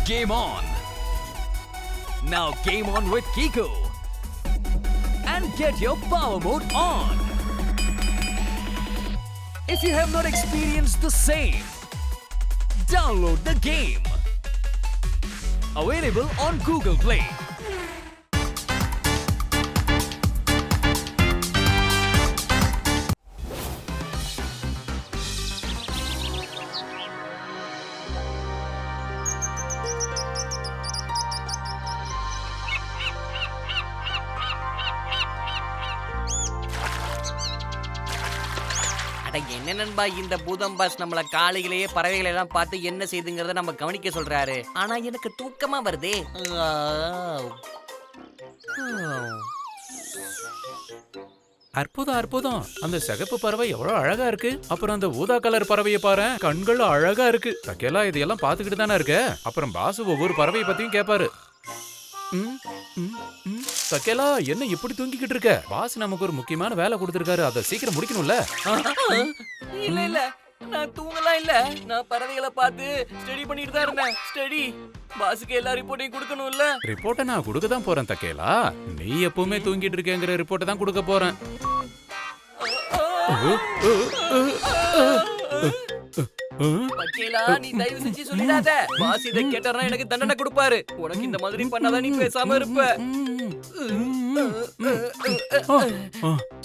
Game on! Now game on with Kiko! And get your power mode on! If you have not experienced the same, download the game! Available on Google Play. என்ன நண்பா இந்த பூதம் pass நம்மள காலையிலேயே பறவைகளை எல்லாம் பார்த்து என்ன செய்துங்கிறத நம்ம கவனிக்க சொல்றாரு. ஆனா எனக்கு தூக்கமா வருதே. அற்புதம் அற்புதம். அந்த சிகப்பு பறவை எவ்வளவு அழகா இருக்கு. அப்புறம் அந்த ஊதா கலர் பறவையை பாரு, கண்கள் அழகா இருக்கு. தக்கேலா இதெல்லாம் பாத்துக்கிட்டு தானே இருக்க. அப்புறம் பாசு ஒவ்வொரு பறவையை பத்தியும் கேட்பாரு. தக்கேலா என்ன இப்படி தூங்கிக்கிட்டு இருக்க? பாஸ் நமக்கு ஒரு முக்கியமான வேலை கொடுத்திருக்காரு, அதை சீக்கிரம் முடிக்கணும்ல. இல்ல இல்ல நான் தூங்கலாம் இல்ல. நான் பறவைகளை பார்த்து ஸ்டடி பண்ணிட்டு தான் இருந்தேன். ஸ்டடி பாஸுக்கு எல்லா ரிப்போர்ட்டையும் கொடுக்கணும்ல. ரிப்போர்ட்டை நான் கொடுக்க தான் போறேன் தக்கேலா. நீ எப்பவுமே தூங்கிட்டு இருக்கேங்கிற ரிப்போர்ட்டை தான் கொடுக்க போறேன். பக்கேலா நீ தயவு செஞ்சு சொல்லிடாத. பாஸ் இதை கேட்டாரா எனக்கு தண்டனை கொடுப்பாரு. உனக்கு இந்த மாதிரி பண்ணாதான் நீ பேசாம இருப்ப.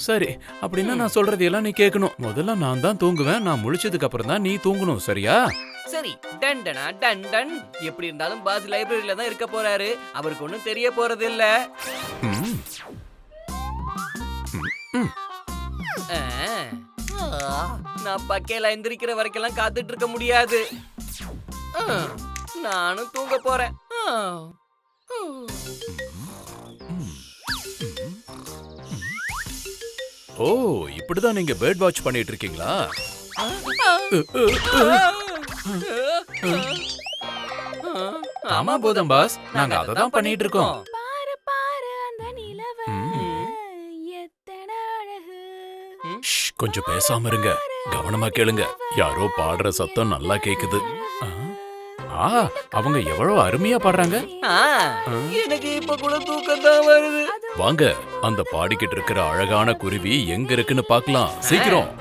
சரி, அப்படின்னா நான் சொல்றது எல்லாம் நீ கேட்கணும். முதல்ல நான் தான் தூங்குவேன். நான் முழிச்சதுக்கு அப்புறம் தான் நீ தூங்கணும், சரியா? சரி. டண்டனா டன் டன். எப்படி இருந்தாலும் பாஸ் லைப்ரரியில தான் இருக்க போறாரு. அவருக்கு ஒண்ணும் தெரிய போறது இல்ல. நான் பக்கேல எந்திரிக்கிற வரைக்கும் காத்துட்டு இருக்க முடியாது. நானும் தூங்க போறேன். ஓ, இப்படிதான் நீங்க பேர்ட் வாட்ச் பண்ணிட்டு இருக்கீங்களா? ஆமா பூதம் பாஸ், நாங்க அதை தான் பண்ணிட்டு இருக்கோம். கொஞ்சம் பேசாம இருங்க, கவனமா கேளுங்க. யாரோ பாடுற சத்தம் நல்லா கேக்குது. அவங்க எவ்வளவு அருமையா பாடுறாங்க. எனக்கு இப்ப கூட தூக்கம் தான் வருது. வாங்க, அந்த பாடிக்கிட்டு இருக்கிற அழகான குருவி எங்க இருக்குன்னு பார்க்கலாம். சீக்கிரம்.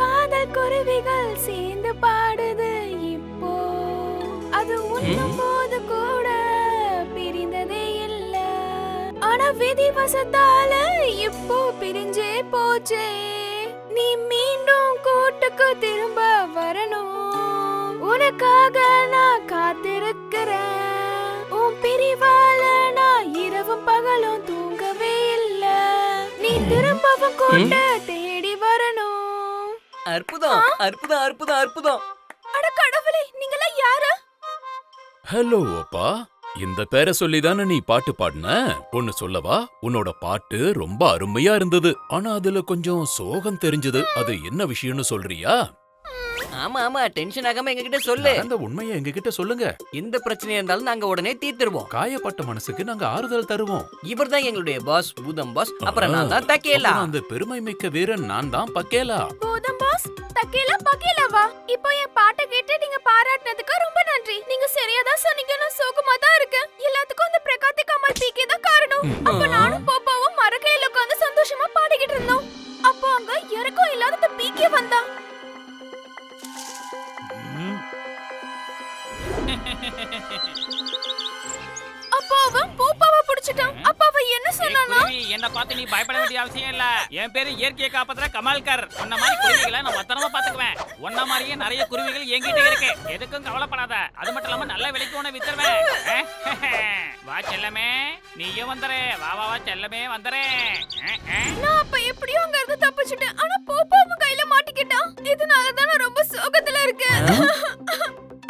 காதல் குருவிகள் சேர்ந்து பாடுது இப்போ. அது உண்ணும் போது கூட பிரிந்ததே இல்ல. ஆனா விதி வசத்தால இப்போ பிரிஞ்சே போச்சே. நீ மீண்டும் கூட்டுக்கு திரும்ப வரணும். உனக்காக நான் காத்திருக்கிறேன். உன் பிரிவால நான் இரவும் பகலும் தூங்கவே இல்ல. நீ திரும்பவும் கூட்ட தேடி வரணும். அற்புதம் அற்புதம் அற்புதம் அற்புதம். அட கடவுளே, நீங்கலாம் யாரு? ஹலோ அப்பா, இந்த பேரை சொல்லிதானே நீ பாட்டு பாடுன? ஒன்னு சொல்லவா? உன்னோட பாட்டு ரொம்ப அருமையா இருந்தது. ஆனா அதுல கொஞ்சம் சோகம் தெரிஞ்சது. அது என்ன விஷயம்னு சொல்றியா? ஆமா ஆமா, டென்ஷன் ஆகாம எங்ககிட்ட சொல்லு. அந்த உண்மையை எங்ககிட்ட சொல்லுங்க. எந்த பிரச்சனை இருந்தாலும் நாங்க உடனே தீர்த்துருவோம். காயப்பட்ட மனசுக்கு நாங்க ஆறுதல் தருவோம். இவர்தான் எங்களுடைய பாஸ் பூதம் பாஸ். அப்புறம் நான் தான் தக்கேலா. அந்த பெருமை மிக்க வீரன் நான் தான் பக்கேலா. பூதம் பாஸ், தக்கேலா பக்கேலாவா? இப்போ என் பாட்டை கேட்டு நீங்க பாராட்டினதுக்கு ரொம்ப நன்றி. நீங்க சரியா தான் சொன்னீங்க. நான் சோகமா தான் இருக்கேன். எல்லாத்துக்கும் அந்த பிரகாத்தி கமல் பீக்கே தான் காரணம். அப்ப நானும் போப்பாவும் மரக்கையில உட்கார்ந்து சந்தோஷமா பாடிக்கிட்டு இருந்தோம். அப்போ அங்க யாருக்கும் இல்லாத பீக்கே வந்தான். அப்போ அவன் பூப்பாவை புடிச்சிட்டான். அப்ப அவன் என்ன சொன்னானா? என்ன பார்த்து நீ பயப்பட வேண்டிய அவசியம் இல்ல. என் பேரு இயற்கையை காப்பாத்துற கமால்கர். உன்ன மாதிரி குருவிகளை நான் பத்திரமா பாத்துக்குவேன். உன்ன மாதிரியே நிறைய குருவிகள் என்கிட்ட இருக்கு. எதுக்கும் கவலைப்படாத. அது மட்டும் இல்லாம நல்ல விலைக்கு உன்னை வித்துருவேன். வா செல்லமே, நீயும் வந்துரு. வா வா வா செல்லமே, வந்துரு. நான் அப்ப எப்படியோ அங்க இருந்து தப்பிச்சிட்டேன். ஆனா பூப்பாவும் கையில மாட்டிக்கிட்டான். இதனாலதான் நான் ரொம்ப சோகத்துல இருக்கேன்.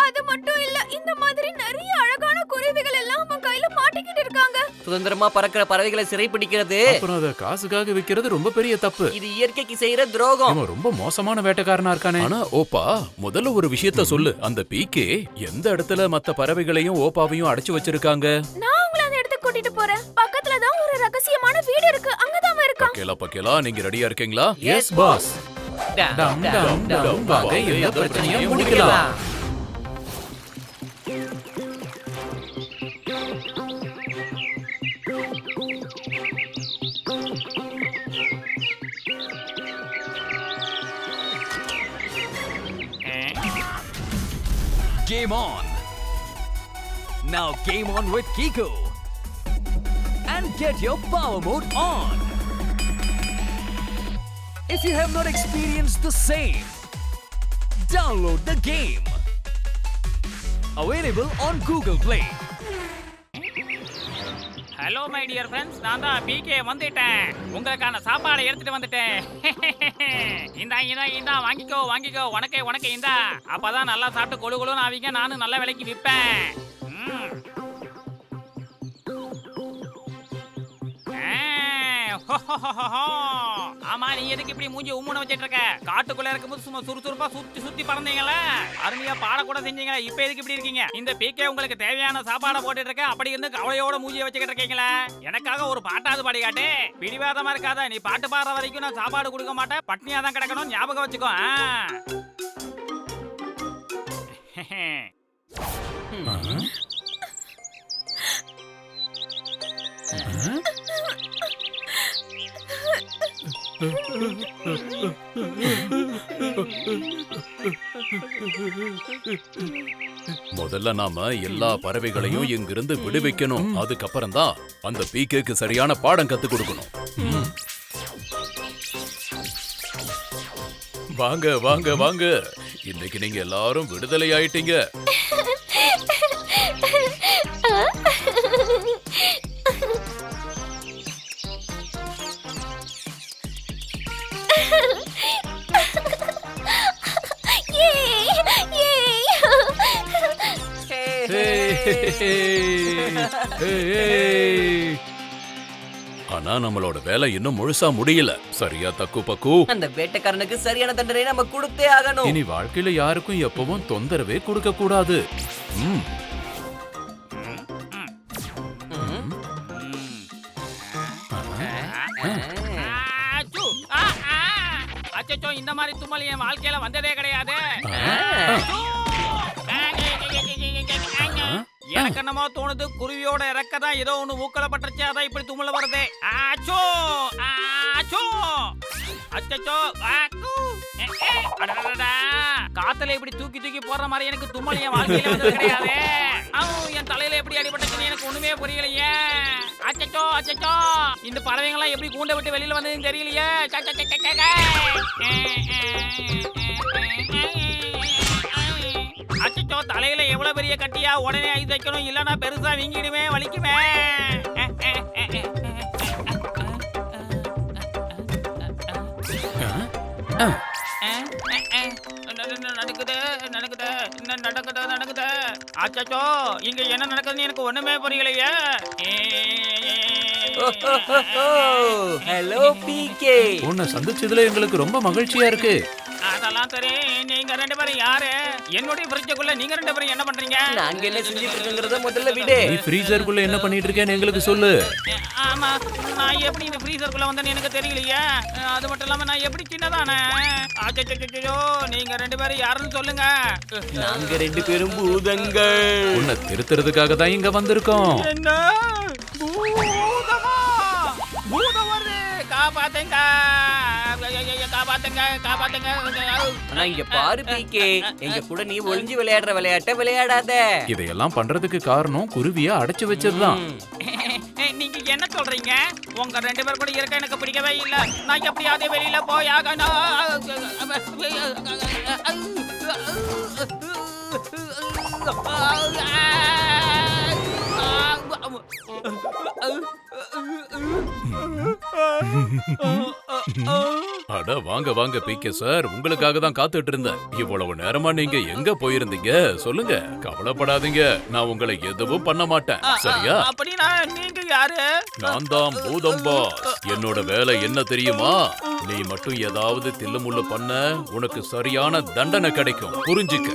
அது மட்டும் இல்ல, இந்த மாதிரி நிறைய அழகான குருவிகள் எல்லாம் அவன் கையில மாட்டிக்கிட்டு இருக்காங்க. சுதந்திரமா பறக்கிற பறவைகளை சிறை பிடிக்கிறது, அப்புறம் அத காசுக்காக விக்கிறது ரொம்ப பெரிய தப்பு. இது இயற்கைக்கு செய்யற துரோகம். இவன் ரொம்ப மோசமான வேட்டைக்காரனா இருக்கானே. ஆனா ஓப்பா, முதல்ல ஒரு விஷயத்த சொல்லு. அந்த பீக்கே எந்த இடத்துல மத்த பறவைகளையும் ஓப்பாவையும் அடைச்சு வச்சிருக்காங்க? நான் உங்களை அந்த இடத்துக்கு கூட்டிட்டு போறேன். பக்கத்துல தான் ஒரு ரகசியமான வீடு இருக்கு. அங்கதான் அவன் இருக்கான். பக்கேலா நீங்க ரெடியா இருக்கீங்களா? Yes boss. டம் டம் டம் வாங்க எல்லா பிரச்சனையும் முடிக்கலாம். Game on! Now game on with Kiko! And get your power mode on! If you have not experienced the same, download the game! Available on Google Play. Hello my dear friends, நான் தான் PK வந்துட்டேன். உங்களுக்கான சாப்பாடை எடுத்துட்டு வந்துட்டேன். இந்தா வாங்கிக்கோ உனக்கே இந்தா. அப்பதான் நல்லா சாப்பிட்டு கொழு கொழுன்னு ஆவீங்க, நானும் நல்ல விலைக்கு விற்பேன். ஆமா, நீ எதுக்கு இப்படி மூஞ்சி உம்முன வச்சிட்டு இருக்க? காட்டுக்குள்ள இருக்கும்போது சும்மா சுறுசுறுப்பா சுத்தி பறந்தீங்களா, அருமையா பாட கூட செஞ்சீங்களா, இப்ப எதுக்கு இப்படி இருக்கீங்க? இந்த பிகே உங்களுக்கு தேவையான சாப்பாடை போட்டுட்டு இருக்க, அப்படி இருந்து கவலையோட மூஞ்சியை வச்சுக்கிட்டு இருக்கீங்களா? எனக்காக ஒரு பாட்டாவது பாடி காட்டு. பிடிவாதமா இருக்காத, நீ பாட்டு பாடுற வரைக்கும் நான் சாப்பாடு கொடுக்க மாட்டேன், பட்னியா தான் கிடக்கணும், ஞாபகம் வச்சுக்கோ. முதல்ல நாம எல்லா பறவைகளையும் இங்கிருந்து விடுவிக்கணும். அதுக்கப்புறம் தான் அந்த பீக்கேக்கு சரியான பாடம் கத்து கொடுக்கணும். வாங்க வாங்க வாங்க, இன்னைக்கு நீங்க எல்லாரும் விடுதலை ஆயிட்டீங்க. ஆனா நம்மளோட வேலை இன்னும் முழுசா முடியல. சரியா தக்கு பக்கு? அந்த வேட்டைக்காரனுக்கு சரியான தண்டனை நம்ம கொடுத்தே ஆகணும். இனி வாழ்க்கையில யாருக்கும் எப்பவும் தொந்தரவே கொடுக்க கூடாது. அச்சோ, இந்த மாதிரி தும்மல் என் வாழ்க்கையில வந்ததே கிடையாது. எனக்கு என்னமோ தோணுது, குருவியோட இறக்க தான் ஏதோ ஒண்ணு ஊக்கலப்பட்டுருச்சு, அதான் இப்படி தும்மல் வருது. ஆச்சோ ஆச்சோ அச்சோ, காத்துல இப்படி தூக்கி தூக்கி போடுற மாதிரி எனக்கு தும்மல் என் வாழ்க்கையில வந்தது கிடையாது. என் தலையில எப்படி அடிபட்டுச்சுன்னு எனக்கு ஒண்ணுமே புரியலையே. அச்சோ அச்சோ, இந்த பறவைங்க எல்லாம் எப்படி கூண்டை விட்டு வெளியில வந்ததுன்னு தெரியலையே. அச்சோ, தலையில எவ்வளவு பெரிய கட்டியா, உடனே ஐஸ் வைக்கணும், இல்லன்னா பெருசா வீங்கிடுமே, வலிக்குமே. நடக்குது. அச்சோ, இங்க என்ன நடக்குதுன்னு எனக்கு ஒண்ணுமே புரியலையே. ஹலோ பிகே, உன்னை சந்திச்சதுல எங்களுக்கு ரொம்ப மகிழ்ச்சியா இருக்கு. அதெல்லாம் சரி, நீங்க ரெண்டு பேரும் யாரு? என்னுடைய ஃப்ரிட்ஜுக்குள்ள நீங்க ரெண்டு பேரும் என்ன பண்றீங்க? நாங்க என்ன செஞ்சிட்டு இருக்கோங்கறத முதல்ல விடு. நீ ஃப்ரீசருக்குள்ள என்ன பண்ணிட்டு இருக்கேன்னு எங்களுக்கு சொல்லு. ஆமா, நான் எப்படி இந்த ஃப்ரீசருக்குள்ள வந்தேன்னு எனக்கு தெரியலையே. அது மட்டும் இல்லாம நான் எப்படி சின்னதானே? அச்சச்சோ, நீங்க ரெண்டு பேரும் யாருன்னு சொல்லுங்க. நாங்க ரெண்டு பேரும் பூதங்கள். உன்னை திருத்துறதுக்காக தான் இங்க வந்திருக்கோம். என்ன பூதமா? பூதம் வருது, காப்பாத்துங்க. ஆனா இங்க பாரு பிகே, எங்க கூட நீ ஒளிஞ்சு விளையாடுற விளையாட்ட விளையாடாத. இதையெல்லாம் பண்றதுக்கு காரணம் குருவியா அடைச்சு வச்சதுதான். நீங்க என்ன சொல்றீங்க? உங்க ரெண்டு பேர் கூட இருக்க எனக்கு பிடிக்கவே இல்ல. நான் எப்படியாவது வெளியில போயாகணும். அட வாங்க வாங்க பிகே சார், உங்களுக்காக தான் காத்துட்டு இருந்தேன். இவ்வளவு நேரமா நீங்க எங்க போயிருந்தீங்க சொல்லுங்க. கவலைப்படாதீங்க, நான் உங்களை எதுவும் பண்ண மாட்டேன், சரியா? அப்படினா நீங்க யாரு? நான் தான் பூதம் பாஸ். என்னோட வேலை என்ன தெரியுமா? நீ மட்டும் ஏதாவது தில்லுமுள்ளு பண்ண உனக்கு சரியான தண்டனை கிடைக்கும், புரிஞ்சுக்க.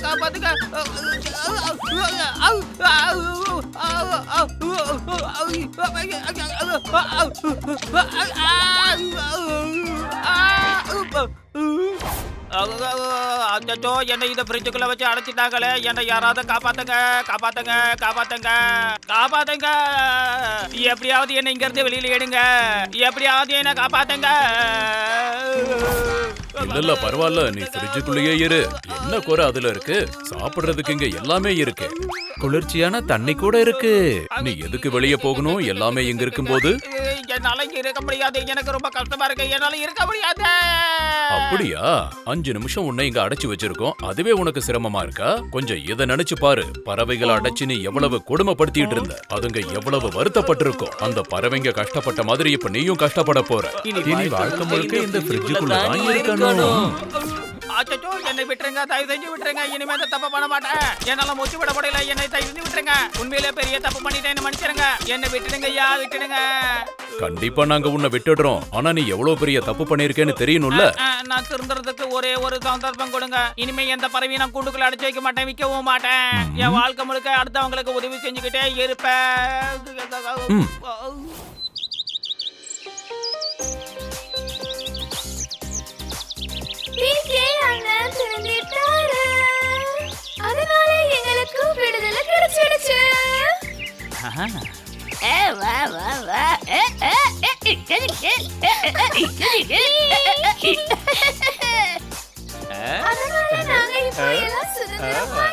காப்பாத்துங்க. அச்சோ, என்னை இந்த ஃப்ரிட்ஜுக்குள்ள வச்சு அடைச்சிட்டாங்களே. என்னை யாராவது காப்பாத்துங்க, காப்பாத்துங்க, காப்பாத்துங்க, காப்பாத்துங்க. எப்படியாவது என்னை இங்க இருந்து வெளியில எடுங்க. எப்படியாவது என்ன காப்பாத்துங்க. இல்ல பரவாயில்ல, நீ ஃப்ரிட்ஜுக்குள்ளேயே இரு. என்ன குறை அதுல இருக்கு? சாப்பிடுறதுக்கு இங்க எல்லாமே இருக்கு. குளிர்ச்சியான தண்ணி கூட இருக்கு. நீ எதுக்கு வெளியே போகணும்? எல்லாமே இங்க இருக்கும்போது. என்னால இங்க இருக்க முடியாது. எனக்கு ரொம்ப கஷ்டமா இருக்கு. என்னால இருக்க முடியாது. அப்படியா? 5 நிமிஷம் உன்னை இங்க அடைச்சு வச்சிருக்கோம். அதுவே உனக்கு சிரமமா இருக்கா? கொஞ்சம் இதை நினைச்சு பாரு. பறவைகளை அடைச்சு நீ எவ்வளவு கொடுமைப்படுத்திட்டு இருந்த. அதுங்க எவ்வளவு வருத்தப்பட்டிருக்கும். அந்த பறவைங்க கஷ்டப்பட்ட மாதிரி இப்ப நீயும் கஷ்டப்பட போற. இனி வாழ்க்கை முழுக்க இந்த ஃப்ரிட்ஜுக்குள்ள தான் இருக்கணும். அச்சோ, என்னை விட்டுருங்க. தயவு செஞ்சு விட்டுருங்க. இனிமே இந்த தப்பு பண்ண மாட்டேன். என்னால மூச்சு விட முடியல. என்னை தயவு செஞ்சு விட்டுருங்க. உண்மையிலே பெரிய தப்பு பண்ணிட்டேன்னு மன்னிச்சிருங்க. என்னை விட்டுடுங்க ஐயா, விட்டுடுங்க. கண்டிப்பா நாங்க உன்னை விட்டுடுறோம். ஆனா நீ எவ்வளவு பெரிய தப்பு பண்ணிருக்கேன்னு தெரியணும்ல. நான் திருந்துறதுக்கு ஒரே ஒரு சந்தர்ப்பம் கொடுங்க. இனிமே எந்த பறவையும் நான் கூண்டுக்குள்ள அடைச்சு வைக்க மாட்டேன், விற்கவும் மாட்டேன். என் வாழ்க்கை முழுக்க அடுத்தவங்களுக்கு உதவி செஞ்சுக்கிட்டே இருப்பேன். அதனால எங்களுக்கு விடுதலை கிடைச்சிடுச்சு. அதனால நாங்க இப்போ எல்லாம் சுதந்திரமா